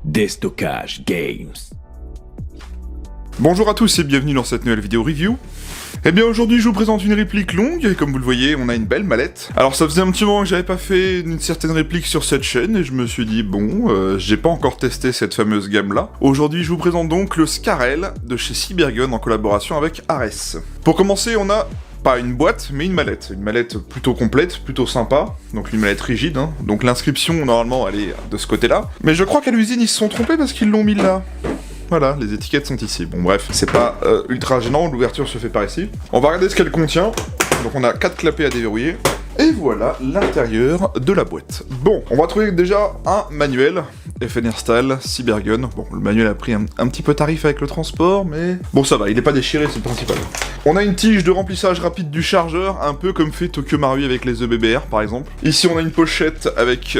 Déstockage Games. Bonjour à tous et bienvenue dans cette nouvelle vidéo review. Eh bien aujourd'hui je vous présente une réplique longue, et comme vous le voyez on a une belle mallette. Alors ça faisait un petit moment que j'avais pas fait une certaine réplique sur cette chaîne, et je me suis dit bon, j'ai pas encore testé cette fameuse gamme là. Aujourd'hui je vous présente donc le Scarel de chez Cybergun en collaboration avec Ares. Pour commencer on a pas une boîte, mais une mallette plutôt complète, plutôt sympa, donc une mallette rigide, hein. Donc l'inscription normalement elle est de ce côté là. Mais je crois qu'à l'usine ils se sont trompés parce qu'ils l'ont mis là. Voilà, les étiquettes sont ici. Bon bref, c'est pas ultra gênant, l'ouverture se fait par ici. On va regarder ce qu'elle contient. Donc on a 4 clapets à déverrouiller. Et voilà l'intérieur de la boîte. Bon, on va trouver déjà un manuel, FNR Cybergun. Bon, le manuel a pris un petit peu tarif avec le transport, mais... Bon ça va, il est pas déchiré, c'est le principal. On a une tige de remplissage rapide du chargeur, un peu comme fait Tokyo Maru avec les EBBR par exemple. Ici on a une pochette avec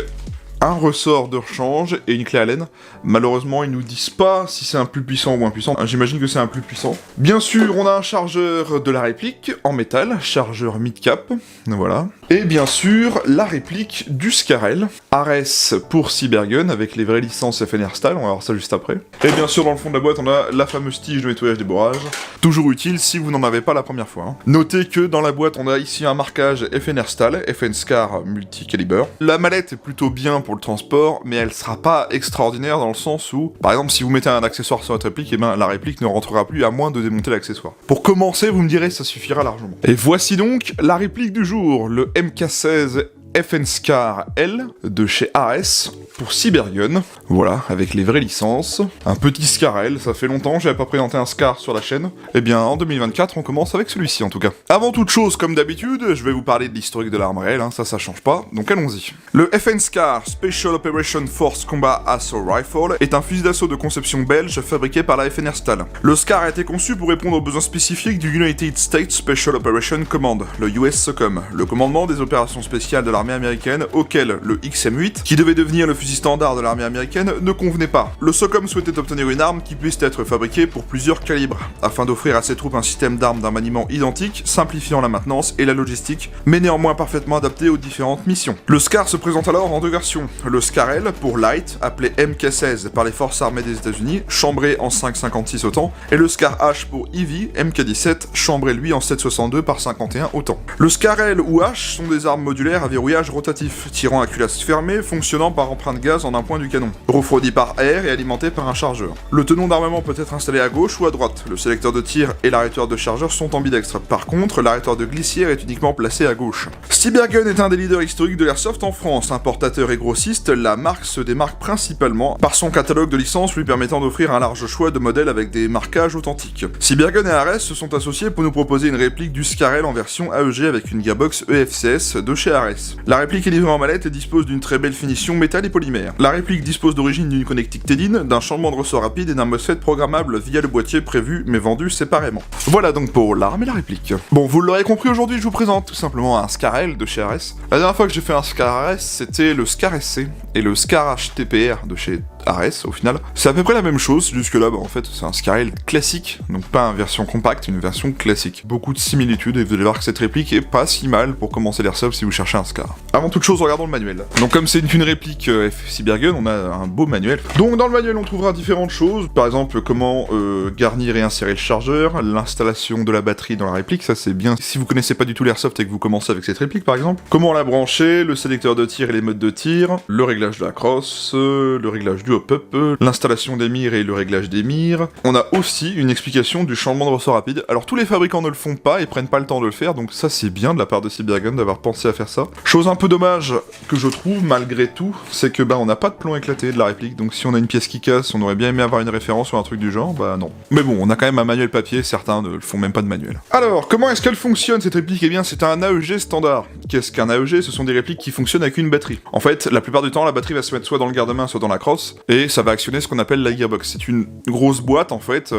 un ressort de rechange et une clé Allen. Malheureusement, ils nous disent pas si c'est un plus puissant ou moins puissant. J'imagine que c'est un plus puissant. Bien sûr, on a un chargeur de la réplique en métal, chargeur mid-cap, voilà. Et bien sûr, la réplique du Scarel, Ares pour Cybergun, avec les vraies licences FNR Style, on va voir ça juste après. Et bien sûr, dans le fond de la boîte, on a la fameuse tige de nettoyage des bourrages, toujours utile si vous n'en avez pas la première fois. Hein. Notez que dans la boîte, on a ici un marquage FNR Style, FN Scar multi-calibre. La mallette est plutôt bien pour le transport, mais elle sera pas extraordinaire dans le sens où, par exemple, si vous mettez un accessoire sur votre réplique, et ben la réplique ne rentrera plus à moins de démonter l'accessoire. Pour commencer, vous me direz, ça suffira largement. Et voici donc la réplique du jour, le MK16 FN Scar L de chez Ares pour Cybergun, voilà, avec les vraies licences. Un petit Scarel, ça fait longtemps, j'avais pas présenté un Scar sur la chaîne. Eh bien, en 2024, on commence avec celui-ci en tout cas. Avant toute chose, comme d'habitude, je vais vous parler de l'historique de l'arme réelle, hein, ça change pas, donc allons-y. Le FN Scar Special Operation Force Combat Assault Rifle est un fusil d'assaut de conception belge fabriqué par la FNR Stahl. Le Scar a été conçu pour répondre aux besoins spécifiques du United States Special Operation Command, le US SOCOM, le commandement des opérations spéciales de l'armée américaine, auquel le XM8, qui devait devenir le fusil standard de l'armée américaine, ne convenait pas. Le SOCOM souhaitait obtenir une arme qui puisse être fabriquée pour plusieurs calibres, afin d'offrir à ses troupes un système d'armes d'un maniement identique, simplifiant la maintenance et la logistique, mais néanmoins parfaitement adapté aux différentes missions. Le Scar se présente alors en deux versions. Le Scarel, pour Light, appelé MK16 par les forces armées des États-Unis, chambré en 5,56 autant, et le Scar H pour Heavy, MK17, chambré lui en 7,62 par 51 autant. Le Scarel ou H sont des armes modulaires à verrouillage rotatif, tirant à culasse fermée, fonctionnant par empreinte de gaz en un point du canon, refroidi par air et alimenté par un chargeur. Le tenon d'armement peut être installé à gauche ou à droite, le sélecteur de tir et l'arrêteur de chargeur sont ambidextres. Par contre, l'arrêteur de glissière est uniquement placé à gauche. Cybergun est un des leaders historiques de l'airsoft en France, importateur et grossiste, la marque se démarque principalement par son catalogue de licences lui permettant d'offrir un large choix de modèles avec des marquages authentiques. Cybergun et Ares se sont associés pour nous proposer une réplique du Scarel en version AEG avec une gearbox EFCS de chez Ares. La réplique est livrée en mallette et dispose d'une très belle finition métal et polymère. La réplique dispose d'origine d'une connectique TEDIN, d'un changement de ressort rapide et d'un MOSFET programmable via le boîtier prévu mais vendu séparément. Voilà donc pour l'arme et la réplique. Bon, vous l'aurez compris, aujourd'hui je vous présente tout simplement un Scarel de chez Ares. La dernière fois que j'ai fait un Scar Ares, c'était le Scar SC et le Scar HTPR de chez Ares au final. C'est à peu près la même chose, jusque là en fait c'est un Scarel classique, donc pas une version compacte, une version classique. Beaucoup de similitudes et vous allez voir que cette réplique est pas si mal pour commencer l'airsoft si vous cherchez un Scar. Avant toute chose, regardons le manuel. Donc comme c'est une réplique Cybergun, on a un beau manuel. Donc dans le manuel on trouvera différentes choses, par exemple comment garnir et insérer le chargeur, l'installation de la batterie dans la réplique, ça c'est bien si vous connaissez pas du tout l'airsoft et que vous commencez avec cette réplique par exemple. Comment la brancher, le sélecteur de tir et les modes de tir, le réglage de la crosse, le réglage du hop-up, l'installation des mires et le réglage des mires. On a aussi une explication du changement de ressort rapide. Alors tous les fabricants ne le font pas et prennent pas le temps de le faire, donc ça c'est bien de la part de Cybergun d'avoir pensé à faire ça. Chose un peu dommage que je trouve malgré tout, c'est que on n'a pas de plomb éclaté de la réplique, donc si on a une pièce qui casse, on aurait bien aimé avoir une référence ou un truc du genre, non. Mais bon, on a quand même un manuel papier, certains ne le font même pas de manuel. Alors, comment est-ce qu'elle fonctionne cette réplique? Eh bien c'est un AEG standard. Qu'est-ce qu'un AEG? Ce sont des répliques qui fonctionnent avec une batterie. En fait, la plupart du temps, la batterie va se mettre soit dans le garde-main, soit dans la crosse, et ça va actionner ce qu'on appelle la gearbox. C'est une grosse boîte en fait,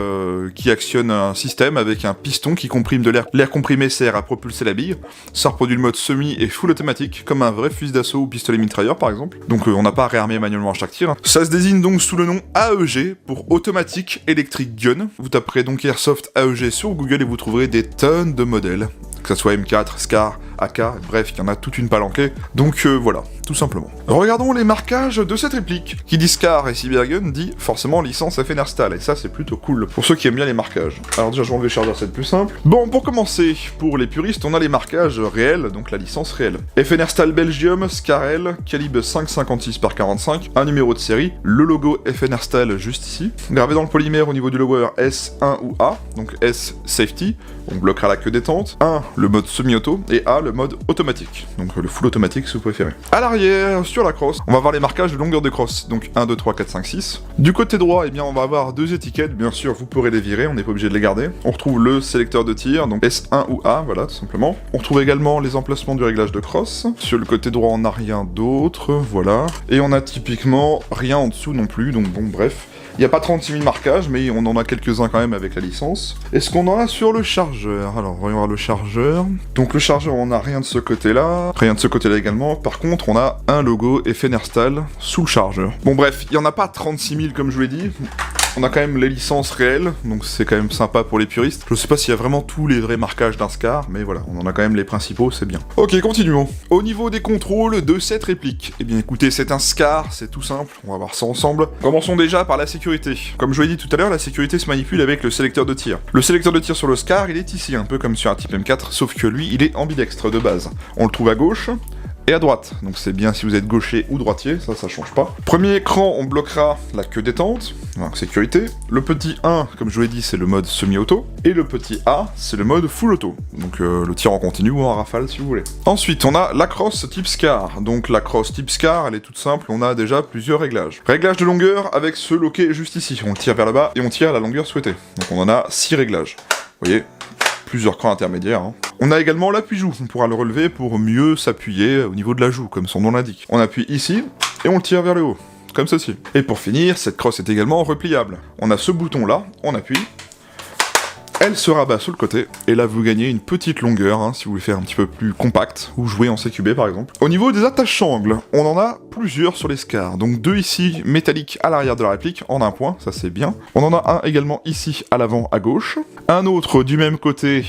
qui actionne un système avec un piston qui comprime de l'air. L'air comprimé sert à propulser la bille. Ça reproduit le mode semi et full automatique, comme un vrai fusil d'assaut ou pistolet mitrailleur par exemple. Donc on n'a pas à réarmer manuellement à chaque tir. Ça se désigne donc sous le nom AEG pour Automatic Electric Gun. Vous taperez donc Airsoft AEG sur Google et vous trouverez des tonnes de modèles. Que ça soit M4, Scar, AK, bref, il y en a toute une palanquée. Donc voilà, tout simplement. Regardons les marquages de cette réplique. Qui dit Scar et Siebergen dit forcément licence Fenerstal, et ça c'est plutôt cool pour ceux qui aiment bien les marquages. Alors déjà je vais enlever Charger, c'est le plus simple. Bon, pour commencer, pour les puristes, on a les marquages réels, donc la licence réelle. Fenerstal Belgium, Scarel, calibre 5,56 par 45, un numéro de série, le logo Fenerstal juste ici, gravé dans le polymère au niveau du lower S1 ou A, donc S Safety, on bloquera la queue détente, 1 le mode semi-auto, et A le mode automatique, donc le full automatique si vous préférez. À l'arrière, sur la crosse, on va voir les marquages de longueur de crosse, donc 1, 2, 3, 4, 5, 6. Du côté droit, eh bien on va avoir deux étiquettes, bien sûr vous pourrez les virer, on n'est pas obligé de les garder. On retrouve le sélecteur de tir, donc S1 ou A, voilà tout simplement. On retrouve également les emplacements du réglage de crosse. Sur le côté droit on n'a rien d'autre, voilà. Et on a typiquement rien en dessous non plus, donc bon bref. Il n'y a pas 36 000 marquages, mais on en a quelques-uns quand même avec la licence. Est-ce qu'on en a sur le chargeur? Alors, voyons voir le chargeur. Donc le chargeur, on n'a rien de ce côté-là. Rien de ce côté-là également. Par contre, on a un logo Fenerstal sous le chargeur. Bon bref, il n'y en a pas 36 000 comme je vous l'ai dit. On a quand même les licences réelles, donc c'est quand même sympa pour les puristes. Je sais pas s'il y a vraiment tous les vrais marquages d'un Scar, mais voilà, on en a quand même les principaux, c'est bien. Ok, continuons. Au niveau des contrôles de cette réplique, eh bien écoutez, c'est un Scar, c'est tout simple, on va voir ça ensemble. Commençons déjà par la sécurité. Comme je vous l'ai dit tout à l'heure, la sécurité se manipule avec le sélecteur de tir. Le sélecteur de tir sur le Scar, il est ici, un peu comme sur un type M4, sauf que lui, il est ambidextre de base. On le trouve à gauche, et à droite, donc c'est bien si vous êtes gaucher ou droitier, ça change pas. Premier écran, on bloquera la queue détente, donc sécurité. Le petit 1, comme je vous l'ai dit, c'est le mode semi-auto, et le petit A, c'est le mode full auto, donc le tir en continu ou en rafale si vous voulez. Ensuite, on a la crosse type Scar, donc la crosse type Scar, elle est toute simple, on a déjà plusieurs réglages. Réglage de longueur avec ce loquet juste ici, on le tire vers le bas et on tire à la longueur souhaitée, donc on en a 6 réglages. Vous voyez, plusieurs crans intermédiaires. On a également l'appui-joue, on pourra le relever pour mieux s'appuyer au niveau de la joue, comme son nom l'indique. On appuie ici, et on le tire vers le haut, comme ceci. Et pour finir, cette crosse est également repliable. On a ce bouton-là, on appuie, elle se rabat sur le côté, et là vous gagnez une petite longueur, si vous voulez faire un petit peu plus compact, ou jouer en CQB par exemple. Au niveau des attaches-sangles, on en a plusieurs sur les Scars, donc deux ici métalliques à l'arrière de la réplique, en un point, ça c'est bien. On en a un également ici à l'avant à gauche, un autre du même côté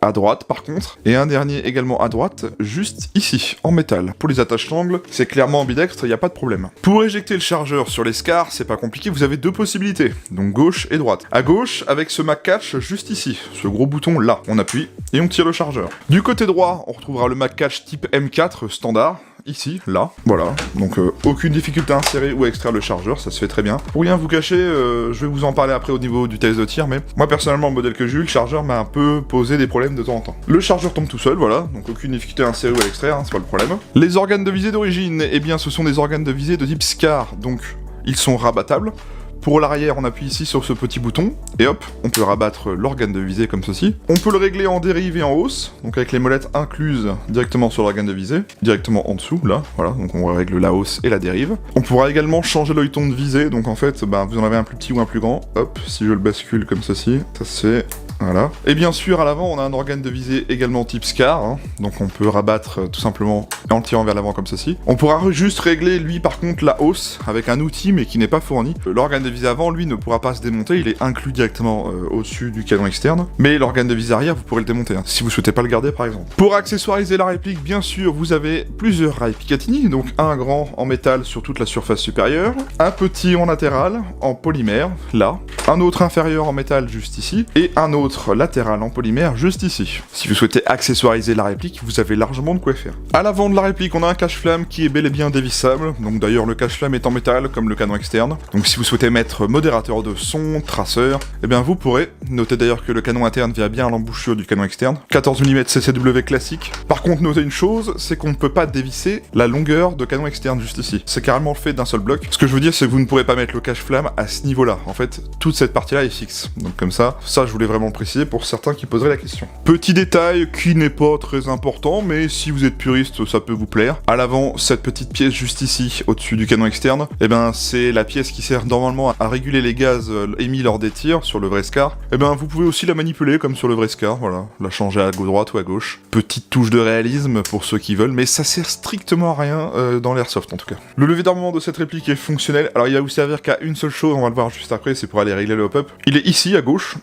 à droite par contre, et un dernier également à droite, juste ici, en métal. Pour les attaches-sangles, c'est clairement ambidextre, il n'y a pas de problème. Pour éjecter le chargeur sur les Scars, c'est pas compliqué, vous avez deux possibilités, donc gauche et droite. À gauche, avec ce Mac Catch juste ici, ce gros bouton là, on appuie, et on tire le chargeur. Du côté droit, on retrouvera le Mac Catch type M4 standard, ici, là, voilà. Donc aucune difficulté à insérer ou à extraire le chargeur, ça se fait très bien. Pour rien vous cacher, je vais vous en parler après au niveau du test de tir, mais moi personnellement, le modèle que j'ai eu, le chargeur m'a un peu posé des problèmes de temps en temps. Le chargeur tombe tout seul, voilà, donc aucune difficulté à insérer ou à l'extraire, c'est pas le problème. Les organes de visée d'origine, eh bien ce sont des organes de visée de type Scar, donc ils sont rabattables. Pour l'arrière, on appuie ici sur ce petit bouton, et hop, on peut rabattre l'organe de visée comme ceci. On peut le régler en dérive et en hausse, donc avec les molettes incluses directement sur l'organe de visée, directement en dessous, là, voilà, donc on règle la hausse et la dérive. On pourra également changer l'œilleton de visée, donc en fait, vous en avez un plus petit ou un plus grand, hop, si je le bascule comme ceci, ça se fait... Voilà. Et bien sûr, à l'avant, on a un organe de visée également type Scar, donc on peut rabattre tout simplement en le tirant vers l'avant comme ceci. On pourra juste régler, lui, par contre, la hausse avec un outil, mais qui n'est pas fourni. L'organe de visée avant, lui, ne pourra pas se démonter, il est inclus directement au-dessus du canon externe. Mais l'organe de visée arrière, vous pourrez le démonter, si vous souhaitez pas le garder, par exemple. Pour accessoiriser la réplique, bien sûr, vous avez plusieurs rails Picatinny, donc un grand en métal sur toute la surface supérieure, un petit en latéral, en polymère, là, un autre inférieur en métal juste ici, et un autre latéral en polymère juste ici. Si vous souhaitez accessoiriser la réplique, vous avez largement de quoi faire. À l'avant de la réplique, on a un cache-flamme qui est bel et bien dévissable, donc d'ailleurs le cache-flamme est en métal comme le canon externe. Donc si vous souhaitez mettre modérateur de son, traceur, eh bien vous pourrez. Notez d'ailleurs que le canon interne vient bien à l'embouchure du canon externe. 14 mm CCW classique. Par contre, notez une chose, c'est qu'on ne peut pas dévisser la longueur de canon externe juste ici. C'est carrément fait d'un seul bloc. Ce que je veux dire, c'est que vous ne pourrez pas mettre le cache-flamme à ce niveau-là. En fait, toute cette partie-là est fixe. Donc comme ça je voulais vraiment le préciser pour certains qui poseraient la question. Petit détail qui n'est pas très important, mais si vous êtes puriste, ça peut vous plaire. À l'avant, cette petite pièce juste ici, au-dessus du canon externe, eh ben c'est la pièce qui sert normalement à réguler les gaz émis lors des tirs sur le vrai Scar. Eh ben vous pouvez aussi la manipuler comme sur le vrai Scar, voilà, la changer à droite ou à gauche. Petite touche de réalisme pour ceux qui veulent, mais ça sert strictement à rien dans l'airsoft en tout cas. Le levier d'armement de cette réplique est fonctionnel. Alors il va vous servir qu'à une seule chose, on va le voir juste après, c'est pour aller régler le hop-up. Il est ici à gauche.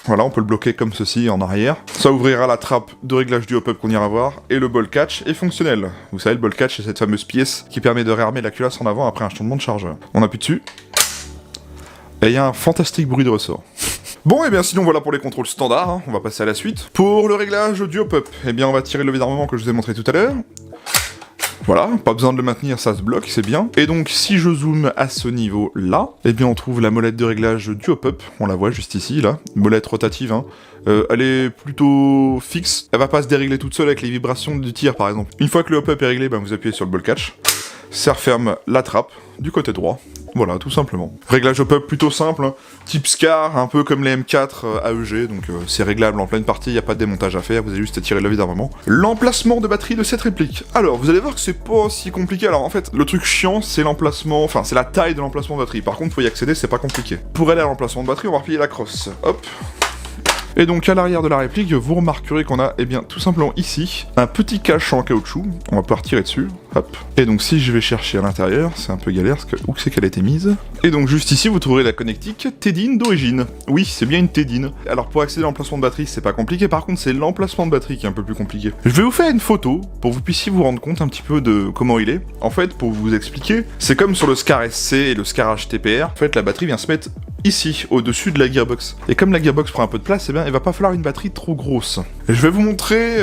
Voilà, on peut le bloquer comme ceci en arrière. Ça ouvrira la trappe de réglage du hop-up qu'on ira voir, et le ball catch est fonctionnel. Vous savez, le ball catch, c'est cette fameuse pièce qui permet de réarmer la culasse en avant après un changement de chargeur. On appuie dessus, et il y a un fantastique bruit de ressort. Bon, et bien sinon voilà pour les contrôles standards, hein. On va passer à la suite. Pour le réglage du hop-up, eh bien on va tirer le levier d'armement que je vous ai montré tout à l'heure. Voilà, pas besoin de le maintenir, ça se bloque, c'est bien. Et donc si je zoome à ce niveau-là, eh bien on trouve la molette de réglage du hop-up, on la voit juste ici, là, molette rotative, hein. Elle est plutôt fixe, elle va pas se dérégler toute seule avec les vibrations du tir par exemple. Une fois que le hop-up est réglé, ben, vous appuyez sur le ball catch, ça referme la trappe du côté droit. Voilà, tout simplement. Réglage hop-up plutôt simple, hein. Type SCAR, un peu comme les M4 AEG, donc c'est réglable en pleine partie, il n'y a pas de démontage à faire, vous avez juste à tirer le levier d'armement. L'emplacement de batterie de cette réplique. Alors, vous allez voir que c'est pas si compliqué. Alors en fait, le truc chiant, c'est l'emplacement, enfin c'est la taille de l'emplacement de batterie. Par contre, pour y accéder, c'est pas compliqué. Pour aller à l'emplacement de batterie, on va replier la crosse. Hop. Et donc à l'arrière de la réplique, vous remarquerez qu'on a, eh bien, tout simplement ici, un petit cache en caoutchouc. On va pouvoir tirer dessus, hop. Et donc si je vais chercher à l'intérieur, c'est un peu galère, parce que où c'est qu'elle a été mise. Et donc juste ici, vous trouverez la connectique Tedin d'origine. Oui, c'est bien une Tedin. Alors pour accéder à l'emplacement de batterie, c'est pas compliqué, par contre c'est l'emplacement de batterie qui est un peu plus compliqué. Je vais vous faire une photo, pour que vous puissiez vous rendre compte un petit peu de comment il est. En fait, pour vous expliquer, c'est comme sur le SCAR SC et le SCAR HTPR, en fait la batterie vient se mettre ici, au-dessus de la gearbox. Et comme la gearbox prend un peu de place, eh bien, il va pas falloir une batterie trop grosse. Et je vais vous montrer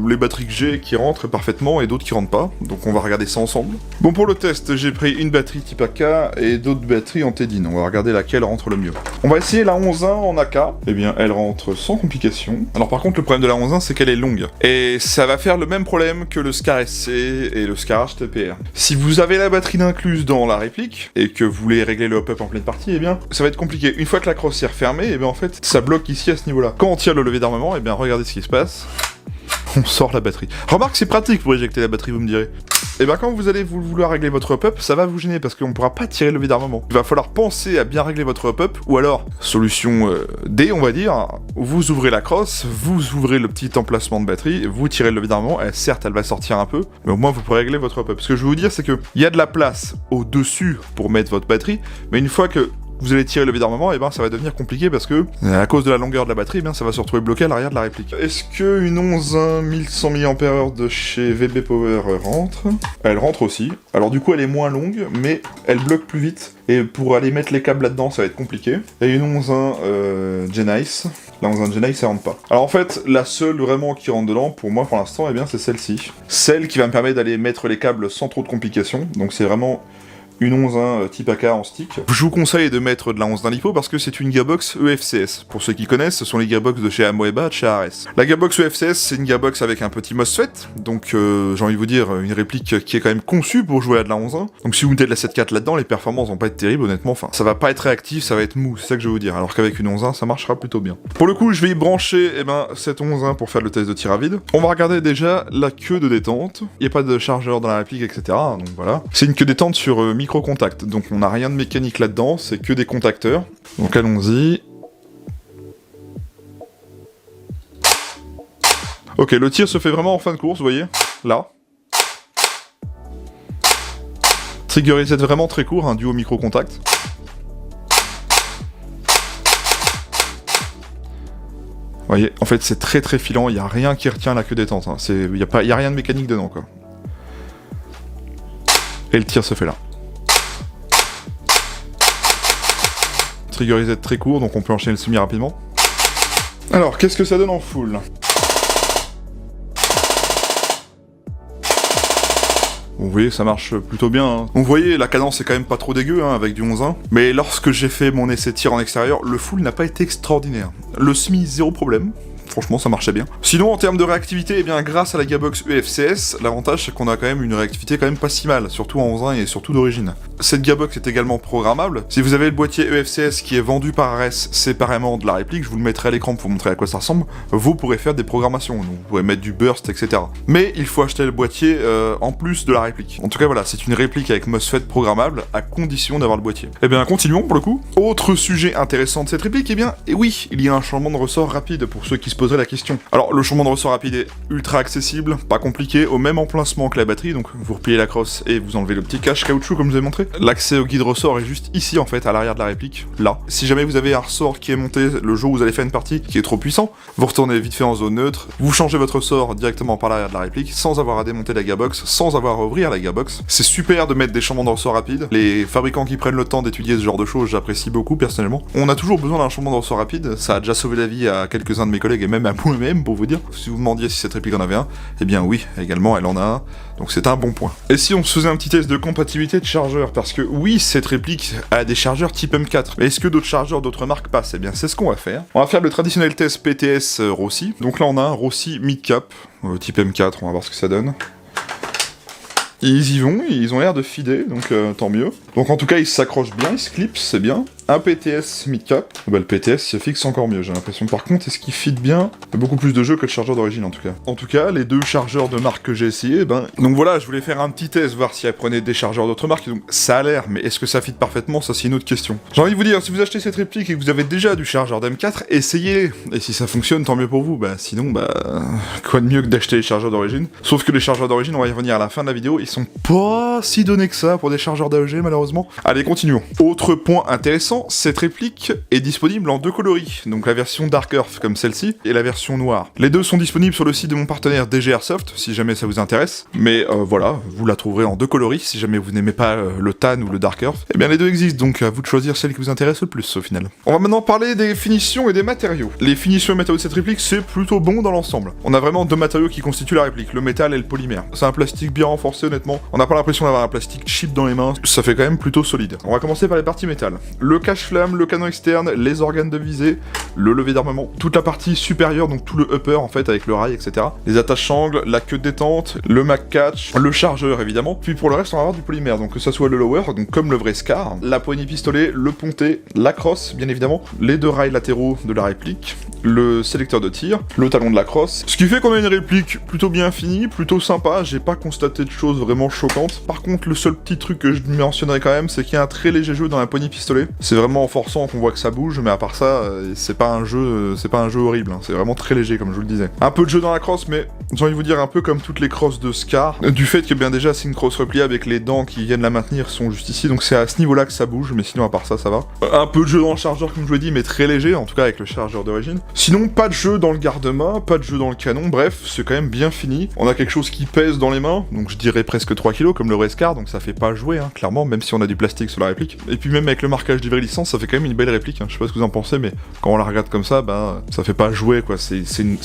les batteries que j'ai qui rentrent parfaitement et d'autres qui rentrent pas. Donc on va regarder ça ensemble. Bon, pour le test, j'ai pris une batterie type AK et d'autres batteries en Tedin. On va regarder laquelle rentre le mieux. On va essayer la 11.1 en AK. Eh bien, elle rentre sans complication. Alors par contre, le problème de la 11.1, c'est qu'elle est longue. Et ça va faire le même problème que le SCAR SC et le SCAR HTPR. Si vous avez la batterie d'incluse dans la réplique et que vous voulez régler le hop-up en pleine partie, eh bien, ça va être compliqué. Une fois que la crosse est refermée, et bien en fait, ça bloque ici à ce niveau-là. Quand on tire le levier d'armement, et bien regardez ce qui se passe. On sort la batterie. Remarque, c'est pratique pour éjecter la batterie, vous me direz. Et bien quand vous allez vouloir régler votre hop-up, ça va vous gêner parce qu'on ne pourra pas tirer le levier d'armement. Il va falloir penser à bien régler votre hop-up, ou alors, solution D, on va dire, vous ouvrez la crosse, vous ouvrez le petit emplacement de batterie, vous tirez le levier d'armement, et certes elle va sortir un peu, mais au moins vous pourrez régler votre hop-up. Ce que je veux vous dire, c'est qu'il y a de la place au-dessus pour mettre votre batterie, mais une fois que vous allez tirer le levier d'armement, et ben ça va devenir compliqué parce que, à cause de la longueur de la batterie, bien ça va se retrouver bloqué à l'arrière de la réplique. Est-ce que une 11.1 1100 mAh de chez VB Power rentre? Elle rentre aussi. Alors du coup elle est moins longue, mais elle bloque plus vite. Et pour aller mettre les câbles là-dedans, ça va être compliqué. Et une 11.1 Genice. La 11.1 Genice, ça rentre pas. Alors en fait, la seule vraiment qui rentre dedans, pour moi pour l'instant, eh bien c'est celle-ci. Celle qui va me permettre d'aller mettre les câbles sans trop de complications. Donc c'est vraiment une 11.1 type AK en stick. Je vous conseille de mettre de la 11.1 LiPo parce que c'est une gearbox EFCS. Pour ceux qui connaissent, ce sont les gearbox de chez Amoeba, de chez Ares. La gearbox EFCS, c'est une gearbox avec un petit MOSFET, donc j'ai envie de vous dire, une réplique qui est quand même conçue pour jouer à de la 11.1. Donc si vous mettez de la 7.4 là-dedans, les performances vont pas être terribles, honnêtement. Enfin, ça va pas être réactif, ça va être mou, c'est ça que je veux vous dire. Alors qu'avec une 11.1, ça marchera plutôt bien. Pour le coup, je vais y brancher cette 11.1 pour faire le test de tir à vide. On va regarder déjà la queue de détente. Il n'y a pas de chargeur dans la réplique, etc. Donc voilà. C'est une queue détente sur micro-contact. Donc on n'a rien de mécanique là-dedans, c'est que des contacteurs. Donc allons-y. Ok, le tir se fait vraiment en fin de course, vous voyez, là. Trigger reset vraiment très court, un duo micro-contact. Vous voyez, en fait c'est très très filant, il n'y a rien qui retient la queue détente, hein. Il n'y a rien de mécanique dedans, quoi. Et le tir se fait là. Trigger reset très court, donc on peut enchaîner le semi rapidement. Alors, qu'est-ce que ça donne en full? Vous voyez, ça marche plutôt bien. Hein. Donc vous voyez, la cadence est quand même pas trop dégueu, hein, avec du 11.1. Mais lorsque j'ai fait mon essai de tir en extérieur, le full n'a pas été extraordinaire. Le semi, zéro problème. Franchement, ça marchait bien. Sinon, en termes de réactivité, eh bien, grâce à la gearbox EFCS, l'avantage c'est qu'on a quand même une réactivité quand même pas si mal, surtout en 11.1 et surtout d'origine. Cette gearbox est également programmable. Si vous avez le boîtier EFCS qui est vendu par Ares séparément de la réplique, je vous le mettrai à l'écran pour vous montrer à quoi ça ressemble, vous pourrez faire des programmations. Donc, vous pourrez mettre du burst, etc. Mais il faut acheter le boîtier en plus de la réplique. En tout cas, voilà, c'est une réplique avec MOSFET programmable à condition d'avoir le boîtier. Eh bien, continuons pour le coup. Autre sujet intéressant de cette réplique, eh bien, et oui, il y a un changement de ressort rapide pour ceux qui se poserez la question. Alors, le changement de ressort rapide est ultra accessible, pas compliqué, au même emplacement que la batterie, donc vous repliez la crosse et vous enlevez le petit cache caoutchouc comme je vous ai montré. L'accès au guide ressort est juste ici en fait, à l'arrière de la réplique, là. Si jamais vous avez un ressort qui est monté le jour où vous allez faire une partie qui est trop puissant, vous retournez vite fait en zone neutre, vous changez votre ressort directement par l'arrière de la réplique, sans avoir à démonter la gearbox, sans avoir à ouvrir la gearbox. C'est super de mettre des changements de ressort rapides. Les fabricants qui prennent le temps d'étudier ce genre de choses, j'apprécie beaucoup personnellement. On a toujours besoin d'un changement de ressort rapide, ça a déjà sauvé la vie à quelques-uns de mes collègues et même à moi-même pour vous dire. Si vous me demandiez si cette réplique en avait un, eh bien oui, également elle en a un, donc c'est un bon point. Et si on se faisait un petit test de compatibilité de chargeur, parce que oui, cette réplique a des chargeurs type M4, mais est-ce que d'autres chargeurs d'autres marques passent? Eh bien c'est ce qu'on va faire. On va faire le traditionnel test PTS Rossi. Donc là on a un Rossi mid-cap, type M4, on va voir ce que ça donne. Ils y vont, ils ont l'air de fider, donc tant mieux. Donc en tout cas, ils s'accrochent bien, ils se clipsent, c'est bien. Un PTS mid-cap, bah, le PTS se fixe encore mieux, j'ai l'impression. Par contre, est-ce qu'il fit bien? Il y a beaucoup plus de jeux que le chargeur d'origine en tout cas. En tout cas, les deux chargeurs de marque que j'ai essayé, ben... Donc voilà, je voulais faire un petit test, voir si elles prenaient des chargeurs d'autres marques, donc ça a l'air, mais est-ce que ça fit parfaitement? Ça c'est une autre question. J'ai envie de vous dire, si vous achetez cette réplique et que vous avez déjà du chargeur d'M4, essayez. Et si ça fonctionne, tant mieux pour vous. Bah sinon, bah... quoi de mieux que d'acheter les chargeurs d'origine? Sauf que les chargeurs d'origine, on va y revenir à la fin de la vidéo, ils sont pas si donnés que ça pour des chargeurs d'AEG malheureusement. Allez, continuons. Autre point intéressant, cette réplique est disponible en deux coloris, donc la version Dark Earth comme celle-ci, et la version noire. Les deux sont disponibles sur le site de mon partenaire DG Airsoft, si jamais ça vous intéresse, mais voilà, vous la trouverez en deux coloris, si jamais vous n'aimez pas le tan ou le Dark Earth, eh bien les deux existent, donc à vous de choisir celle qui vous intéresse le plus au final. On va maintenant parler des finitions et des matériaux. Les finitions et matériaux de cette réplique, c'est plutôt bon dans l'ensemble. On a vraiment deux matériaux qui constituent la réplique, le métal et le polymère. C'est un plastique bien renforcé honnêtement, on n'a pas l'impression d'avoir un plastique cheap dans les mains, ça fait quand même plutôt solide. On va commencer par les parties métal. Le cache-flamme, le canon externe, les organes de visée, le levier d'armement, toute la partie supérieure, donc tout le upper en fait avec le rail, etc. Les attaches-sangles, la queue de détente, le mag catch, le chargeur évidemment, puis pour le reste on va avoir du polymère, donc que ça soit le lower, donc comme le vrai Scar, la poignée pistolet, le ponté, la crosse bien évidemment, les deux rails latéraux de la réplique, le sélecteur de tir, le talon de la crosse, ce qui fait qu'on a une réplique plutôt bien finie, plutôt sympa, j'ai pas constaté de choses vraiment choquantes. Par contre le seul petit truc que je mentionnerai quand même, c'est qu'il y a un très léger jeu dans la poignée pistolet, c'est vraiment en forçant qu'on voit que ça bouge, mais à part ça, c'est pas un jeu horrible, hein. C'est vraiment très léger comme je vous le disais. Un peu de jeu dans la crosse, mais j'ai envie de vous dire un peu comme toutes les crosses de Scar, du fait que bien déjà c'est une crosse repliable avec les dents qui viennent la maintenir sont juste ici, donc c'est à ce niveau-là que ça bouge, mais sinon à part ça, ça va. Un peu de jeu dans le chargeur comme je vous l'ai dit, mais très léger, en tout cas avec le chargeur d'origine. Sinon, pas de jeu dans le garde-main, pas de jeu dans le canon, bref, c'est quand même bien fini. On a quelque chose qui pèse dans les mains, donc je dirais presque 3 kg comme le vrai Scar, donc ça fait pas jouer, hein, clairement, même si on a du plastique sur la réplique. Et puis même avec le marquage du vrai licence, ça fait quand même une belle réplique, hein. Je sais pas ce que vous en pensez, mais quand on la regarde comme ça, bah ça fait pas jouer quoi, c'est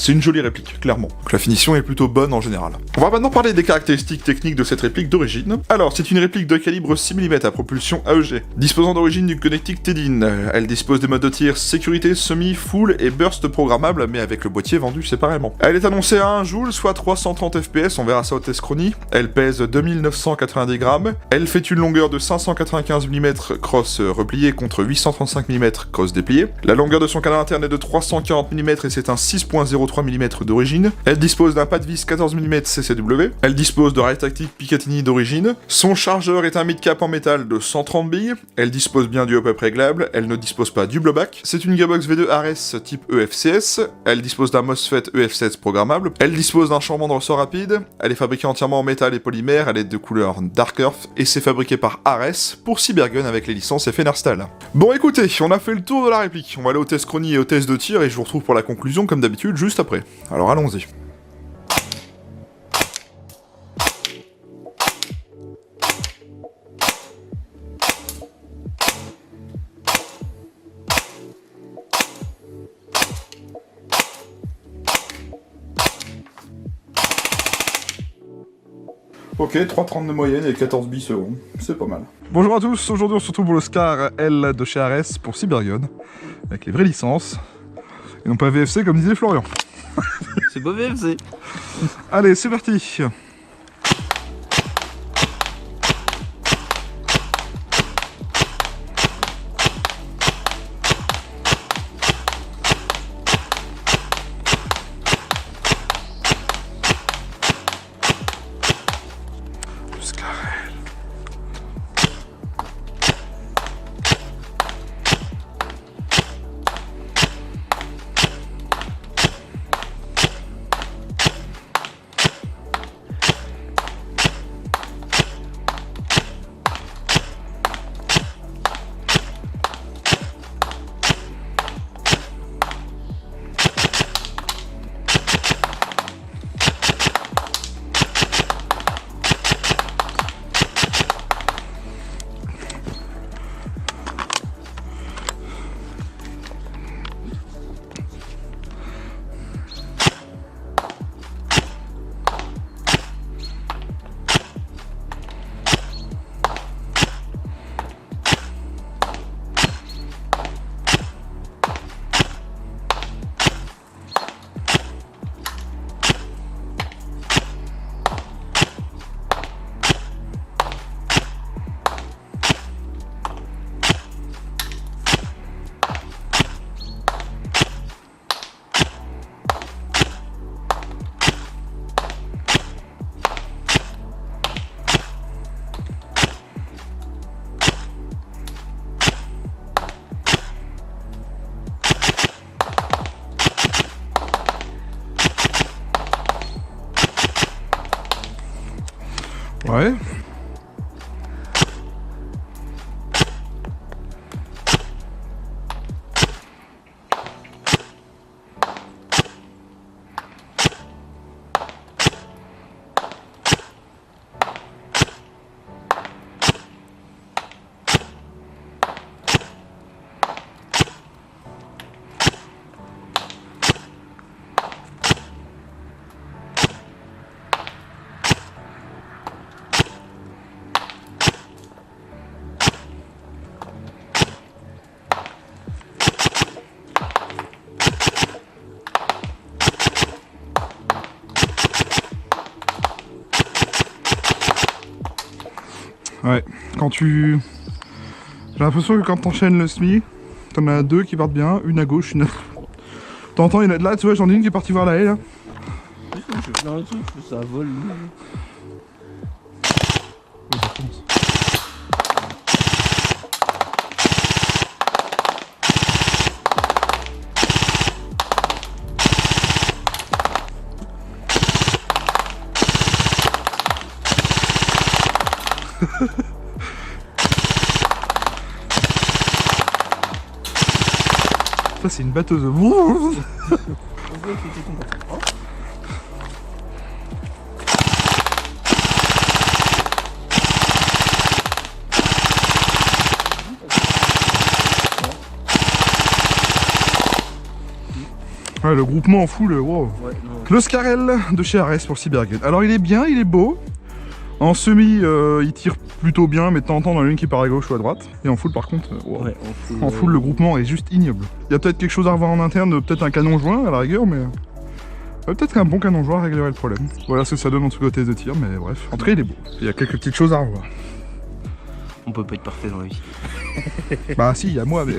une jolie réplique, clairement. Donc la finition est plutôt bonne en général. On va maintenant parler des caractéristiques techniques de cette réplique d'origine. Alors, c'est une réplique de calibre 6 mm à propulsion AEG, disposant d'origine du connectique Tedin. Elle dispose des modes de tir sécurité, semi, full et burst programmable, mais avec le boîtier vendu séparément. Elle est annoncée à 1 joule, soit 330 fps, on verra ça au test chronie. Elle pèse 2990 grammes. Elle fait une longueur de 595 mm cross replié contre 835 mm cross déplié. La longueur de son canal interne est de 340 mm et c'est un 6.03 mm d'origine. Elle dispose d'un pas de vis 14 mm CCW. Elle dispose de rail tactique Picatinny d'origine. Son chargeur est un mid-cap en métal de 130 billes. Elle dispose bien du hop-up réglable. Elle ne dispose pas du blowback. C'est une gearbox V2 Ares type EFCS. Elle dispose d'un MOSFET EF16 programmable. Elle dispose d'un changement de ressort rapide. Elle est fabriquée entièrement en métal et polymère. Elle est de couleur Dark Earth et c'est fabriqué par Ares pour Cybergun avec les licences Fenerstal. Bon écoutez, on a fait le tour de la réplique. On va aller au test chronie et au test de tir et je vous retrouve pour la conclusion comme d'habitude juste après. Alors allons-y. Ok, 3,30 de moyenne et 14 billes secondes, c'est pas mal. Bonjour à tous, aujourd'hui on se retrouve pour le Scar L de chez Ares pour Cybergun, avec les vraies licences, et non pas VFC comme disait Florian. C'est beau VFC. Allez, c'est parti. Ouais. Ouais, quand tu... J'ai l'impression que quand t'enchaînes le SMI, t'en as deux qui partent bien, une à gauche, une à... T'entends, il y en a de là, tu vois, j'en ai une qui est partie voir la haie, là. Je fais plein de trucs, ça vole. Oui, ça commence. Ça c'est une batteuse. Ouais, le groupement en full, wow. Ouais, non. L'Oscarel de chez Ares pour Cybergun. Alors il est bien, il est beau. En semi, il tire plutôt bien, mais de temps en temps, dans l'une qui part à gauche ou à droite. Et en full, par contre, wow. Ouais, En full, le groupement est juste ignoble. Il y a peut-être quelque chose à revoir en interne, peut-être un canon joint à la rigueur, mais... peut-être qu'un bon canon joint réglerait le problème. Voilà ce que ça donne en tout cas au test de tir, mais bref. En tout cas, il est beau. Il y a quelques petites choses à revoir. On peut pas être parfait dans la vie. Bah si, il y a moi, mais...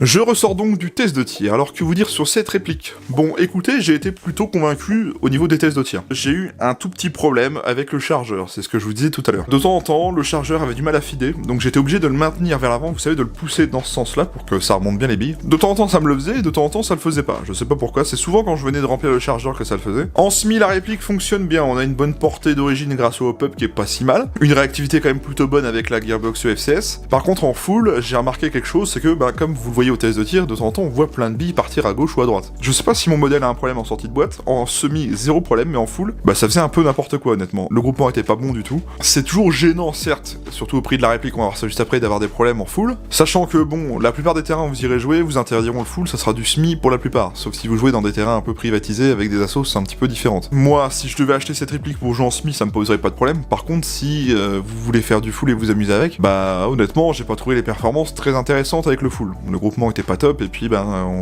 Je ressors donc du test de tir, alors que vous dire sur cette réplique? Bon, écoutez, j'ai été plutôt convaincu au niveau des tests de tir. J'ai eu un tout petit problème avec le chargeur, c'est ce que je vous disais tout à l'heure. De temps en temps, le chargeur avait du mal à fider, donc j'étais obligé de le maintenir vers l'avant, vous savez, de le pousser dans ce sens-là pour que ça remonte bien les billes. De temps en temps, ça me le faisait, et de temps en temps, ça le faisait pas. Je sais pas pourquoi, c'est souvent quand je venais de remplir le chargeur que ça le faisait. En semi, la réplique fonctionne bien, on a une bonne portée d'origine grâce au hop-up qui est pas si mal, une réactivité quand même plutôt bonne avec la gearbox FCS. Par contre, en full, j'ai remarqué quelque chose, c'est que, bah, comme vous le voyez au test de tir, de temps en temps, on voit plein de billes partir à gauche ou à droite. Je sais pas si mon modèle a un problème en sortie de boîte, en semi, zéro problème, mais en full, bah ça faisait un peu n'importe quoi, honnêtement. Le groupement était pas bon du tout. C'est toujours gênant, certes, surtout au prix de la réplique, on va voir ça juste après, d'avoir des problèmes en full. Sachant que, bon, la plupart des terrains où vous irez jouer, vous interdiront le full, ça sera du semi pour la plupart. Sauf si vous jouez dans des terrains un peu privatisés avec des assos un petit peu différentes. Moi, si je devais acheter cette réplique pour jouer en semi, ça me poserait pas de problème. Par contre, si vous voulez faire du full et vous amuser avec, bah honnêtement, j'ai pas trouvé les performances très intéressantes avec le full. Le groupement l'échauffement était pas top, et puis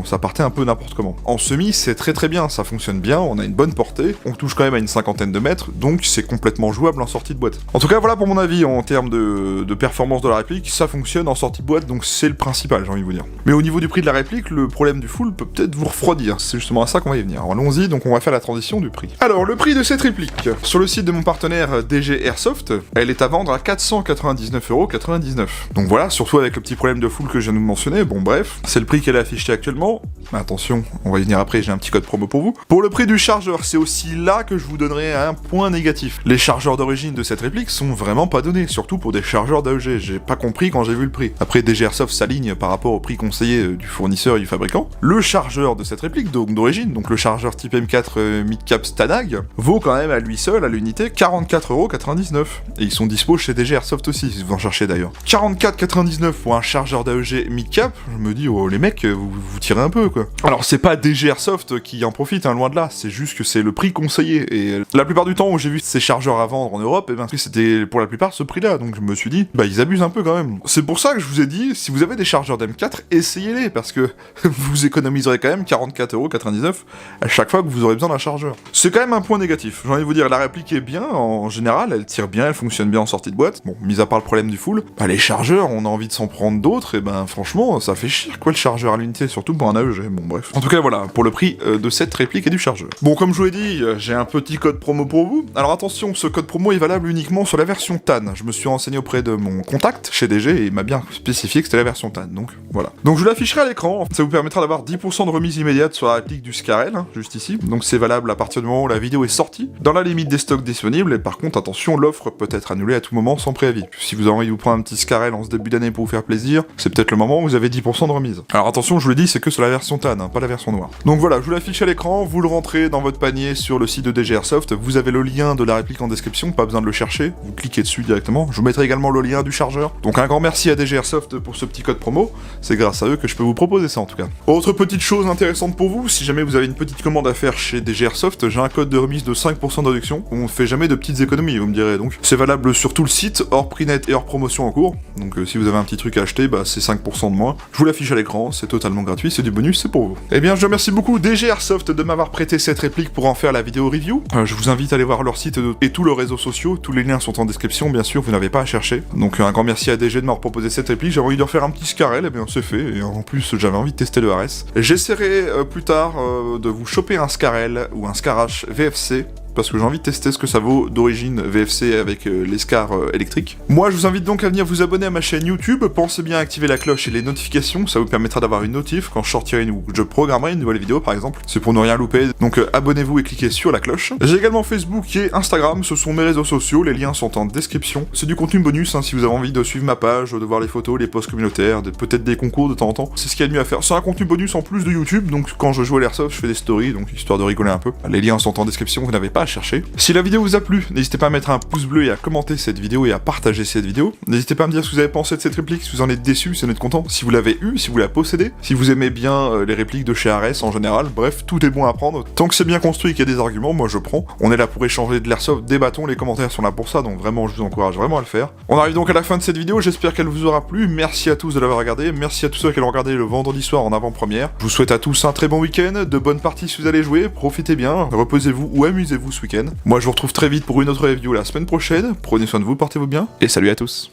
ça partait un peu n'importe comment. En semi, c'est très bien, ça fonctionne bien, on a une bonne portée, on touche quand même à une 50aine de mètres, donc c'est complètement jouable en sortie de boîte. En tout cas, voilà pour mon avis en termes de performance de la réplique, ça fonctionne en sortie de boîte, donc c'est le principal, j'ai envie de vous dire. Mais au niveau du prix de la réplique, le problème du full peut peut-être vous refroidir, c'est justement à ça qu'on va y venir. Alors allons-y, donc on va faire la transition du prix. Alors, le prix de cette réplique, sur le site de mon partenaire DG Airsoft, elle est à vendre à 499,99€. Donc voilà, surtout avec le petit problème de full que je viens de mentionner, bon bref, c'est le prix qu'elle est affichée actuellement. Mais attention, on va y venir après, j'ai un petit code promo pour vous. Pour le prix du chargeur, c'est aussi là que je vous donnerai un point négatif. Les chargeurs d'origine de cette réplique sont vraiment pas donnés, surtout pour des chargeurs d'AEG, j'ai pas compris quand j'ai vu le prix. Après, DG Airsoft s'aligne par rapport au prix conseillé du fournisseur et du fabricant. Le chargeur de cette réplique, donc d'origine, donc le chargeur type M4 Midcap Stanag, vaut quand même à lui seul, à l'unité, 44,99€. Et ils sont dispo chez DG Airsoft aussi, si vous en cherchez d'ailleurs. 44,99€ pour un chargeur d'AEG Midcap, je me dis, oh les mecs, vous tirez un peu quoi. Alors c'est pas DG Airsoft qui en profite, hein, loin de là, c'est juste que c'est le prix conseillé. Et la plupart du temps où j'ai vu ces chargeurs à vendre en Europe, c'était pour la plupart ce prix-là, donc je me suis dit, ils abusent un peu quand même. C'est pour ça que je vous ai dit, si vous avez des chargeurs d'M4, essayez-les, parce que vous économiserez quand même 44,99€ à chaque fois que vous aurez besoin d'un chargeur. C'est quand même un point négatif, j'ai envie de vous dire, la réplique est bien, en général, elle tire bien, elle fonctionne bien en sortie de boîte. Bon, mis à part le problème du full, les chargeurs, on a envie de s'en prendre d'autres, et franchement, ça fait chier quoi le chargeur à l'unité, surtout pour un AEG, bon bref. En tout cas voilà, pour le prix de cette réplique et du chargeur. Bon, comme je vous l'ai dit, j'ai un petit code promo pour vous. Alors attention, ce code promo est valable uniquement sur la version TAN. Je me suis renseigné auprès de mon contact chez DG et il m'a bien spécifié que c'était la version TAN, donc voilà. Donc je l'afficherai à l'écran, ça vous permettra d'avoir 10% de remise immédiate sur la réplique du Scarel, hein, juste ici. Donc c'est valable à partir du moment où la vidéo est sortie, dans la limite des stocks disponibles, et par contre attention, l'offre peut être annulée à tout moment sans préavis. Si vous avez envie de vous prendre un petit Scarel en ce début d'année pour vous faire plaisir, c'est peut-être le moment où vous avez 10% de remise. Alors attention, je vous l'ai dit, c'est que sur la version TAN, hein, pas la version noire. Donc voilà, je vous l'affiche à l'écran, vous le rentrez dans votre panier sur le site de DG Airsoft, vous avez le lien de la réplique en description, pas besoin de le chercher, vous cliquez dessus directement, je vous mettrai également le lien du chargeur. Donc un grand merci à DG Airsoft pour ce petit code promo, c'est grâce à eux que je peux vous proposer ça en tout cas. Autre petite chose intéressante pour vous, si jamais vous avez une petite commande à faire chez DG Airsoft, j'ai un code de remise de 5% de réduction, on fait jamais de petites économies, vous me direz, donc c'est valable sur tout le site, hors prix net et hors promotion en cours, donc si vous avez un petit truc à acheter, c'est 5% de moins, je vous l'affiche à l'écran, c'est totalement gratuit, c'est du bonus, c'est pour vous. Eh bien je remercie beaucoup DG Airsoft de m'avoir prêté cette réplique pour en faire la vidéo review, je vous invite à aller voir leur site et tous leurs réseaux sociaux, tous les liens sont en description, bien sûr, vous n'avez pas à chercher, donc un grand merci à DG de m'avoir proposé cette réplique, j'avais envie de refaire un petit Scarel, et bien c'est fait, et en plus j'avais envie de tester le RS. J'essaierai plus tard de vous choper un Scarel ou un Scarache VFC, parce que j'ai envie de tester ce que ça vaut d'origine VFC avec les Scars électriques. Moi, je vous invite donc à venir vous abonner à ma chaîne YouTube, pensez bien à activer la cloche et les notifications, ça vous permettra d'avoir une notif quand je sortirai ou je programmerai une nouvelle vidéo par exemple, c'est pour ne rien louper, donc abonnez-vous et cliquez sur la cloche. J'ai également Facebook et Instagram, ce sont mes réseaux sociaux, les liens sont en description. C'est du contenu bonus, hein, si vous avez envie de suivre ma page, de voir les photos, les posts communautaires, peut-être des concours de temps en temps, c'est ce qu'il y a de mieux à faire. C'est un contenu bonus en plus de YouTube, donc quand je joue à l'Airsoft, je fais des stories, donc histoire de rigoler un peu. Les liens sont en description, vous n'avez pas à chercher. Si la vidéo vous a plu, n'hésitez pas à mettre un pouce bleu et à commenter cette vidéo et à partager cette vidéo. N'hésitez pas à me dire ce que vous avez pensé de cette réplique, si vous en êtes déçu, si vous en êtes content, si vous l'avez eu, si vous la possédez, si vous aimez bien les répliques de chez Ares en général, bref, tout est bon à prendre. Tant que c'est bien construit et qu'il y a des arguments, moi je prends. On est là pour échanger de l'airsoft, débattons, les commentaires sont là pour ça, donc vraiment je vous encourage vraiment à le faire. On arrive donc à la fin de cette vidéo, j'espère qu'elle vous aura plu, merci à tous de l'avoir regardé, merci à tous ceux qui l'ont regardé le vendredi soir en avant-première. Je vous souhaite à tous un très bon week-end, de bonnes parties si vous allez jouer, profitez bien, reposez-vous ou amusez-vous ce week-end. Moi je vous retrouve très vite pour une autre review la semaine prochaine, prenez soin de vous, portez-vous bien, et salut à tous.